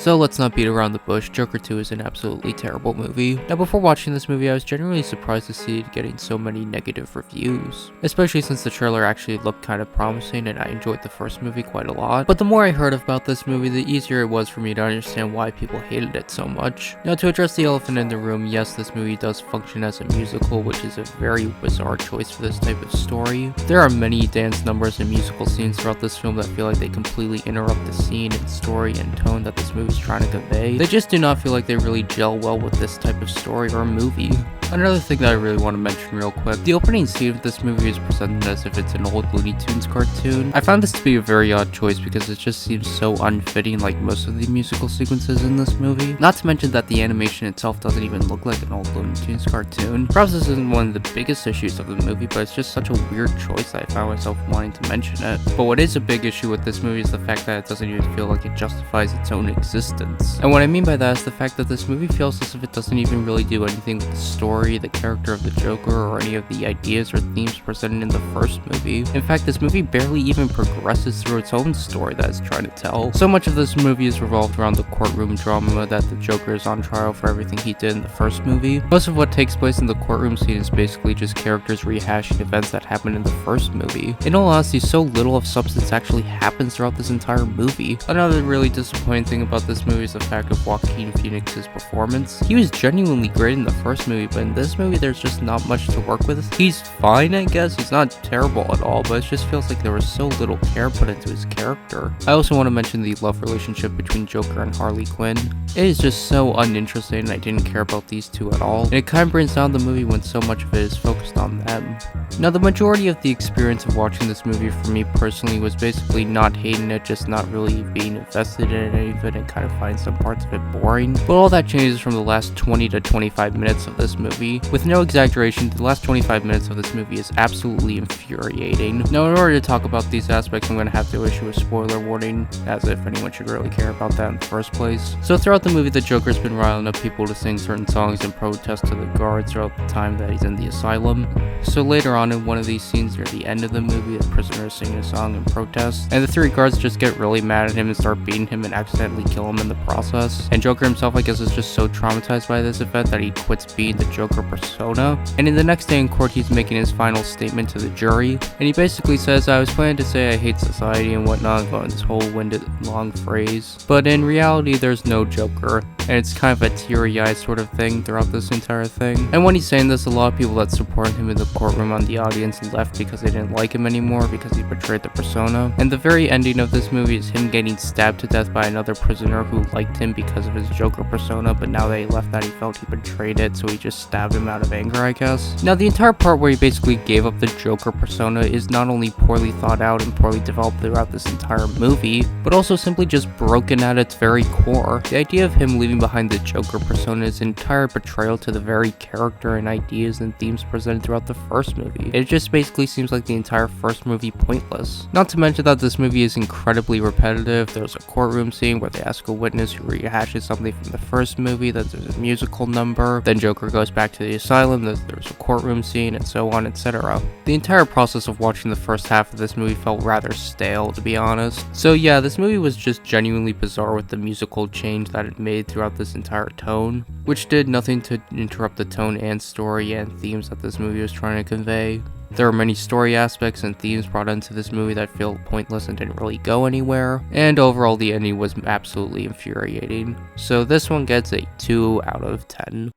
So let's not beat around the bush, Joker 2 is an absolutely terrible movie. Now before watching this movie, I was genuinely surprised to see it getting so many negative reviews, especially since the trailer actually looked kind of promising and I enjoyed the first movie quite a lot. But the more I heard about this movie, the easier it was for me to understand why people hated it so much. Now to address the elephant in the room, yes, this movie does function as a musical, which is a very bizarre choice for this type of story. There are many dance numbers and musical scenes throughout this film that feel like they completely interrupt the scene and story and tone that this movie is trying to convey. They just do not feel like they really gel well with this type of story or movie. Another thing that I really want to mention real quick, the opening scene of this movie is presented as if it's an old Looney Tunes cartoon. I found this to be a very odd choice because it just seems so unfitting like most of the musical sequences in this movie. Not to mention that the animation itself doesn't even look like an old Looney Tunes cartoon. Perhaps this isn't one of the biggest issues of the movie, but it's just such a weird choice that I found myself wanting to mention it. But what is a big issue with this movie is the fact that it doesn't even feel like it justifies its own existence. And what I mean by that is the fact that this movie feels as if it doesn't even really do anything with the story, the character of the Joker, or any of the ideas or themes presented in the first movie. In fact, this movie barely even progresses through its own story that it's trying to tell. So much of this movie is revolved around the courtroom drama that the Joker is on trial for everything he did in the first movie. Most of what takes place in the courtroom scene is basically just characters rehashing events that happened in the first movie. In all honesty, so little of substance actually happens throughout this entire movie. Another really disappointing thing about this movie is the fact of Joaquin Phoenix's performance. He was genuinely great in the first movie, but in this movie there's just not much to work with. He's fine, I guess. He's not terrible at all, but it just feels like there was so little care put into his character. I also want to mention the love relationship between Joker and Harley Quinn. It is just so uninteresting and I didn't care about these two at all, and it kind of brings down the movie when so much of it is focused on them. Now the majority of the experience of watching this movie for me personally was basically not hating it, just not really being invested in any of it and kind of finding some parts of it boring. But all that changes from the last 20 to 25 minutes of this movie. With no exaggeration, the last 25 minutes of this movie is absolutely infuriating. Now in order to talk about these aspects, I'm going to have to issue a spoiler warning, as if anyone should really care about that in the first place. So throughout the movie, the Joker's been riling up people to sing certain songs and protest to the guards throughout the time that he's in the asylum. So later on in one of these scenes near the end of the movie, the prisoner is singing a song in protest, and the three guards just get really mad at him and start beating him and accidentally kill him in the process. And Joker himself, I guess, is just so traumatized by this event that he quits being the Joker persona. And in the next day in court, he's making his final statement to the jury, and he basically says, "I was planning to say I hate society and whatnot," going this whole winded long phrase, but in reality there's no Joker, and it's kind of a teary-eyed sort of thing throughout this entire thing. And when he's saying this, a lot of people that supported him in the courtroom on the audience left because they didn't like him anymore because he betrayed the persona. And the very ending of this movie is him getting stabbed to death by another prisoner who liked him because of his Joker persona, but now that he left that, he felt he betrayed it, so he just stabbed him out of anger, I guess. Now the entire part where he basically gave up the Joker persona is not only poorly thought out and poorly developed throughout this entire movie, but also simply just broken at its very core. The idea of him leaving behind the Joker persona is an entire betrayal to the very character and ideas and themes presented throughout the first movie. It just basically seems like the entire first movie pointless. Not to mention that this movie is incredibly repetitive. There's a courtroom scene where they ask a witness who rehashes something from the first movie, then there's a musical number, then Joker goes back to the asylum, there's a courtroom scene, and so on, etc. The entire process of watching the first half of this movie felt rather stale, to be honest. So yeah, this movie was just genuinely bizarre with the musical change that it made throughout this entire tone, which did nothing to interrupt the tone and story and themes that this movie was trying to convey. There are many story aspects and themes brought into this movie that feel pointless and didn't really go anywhere, and overall the ending was absolutely infuriating. So this one gets a 2 out of 10.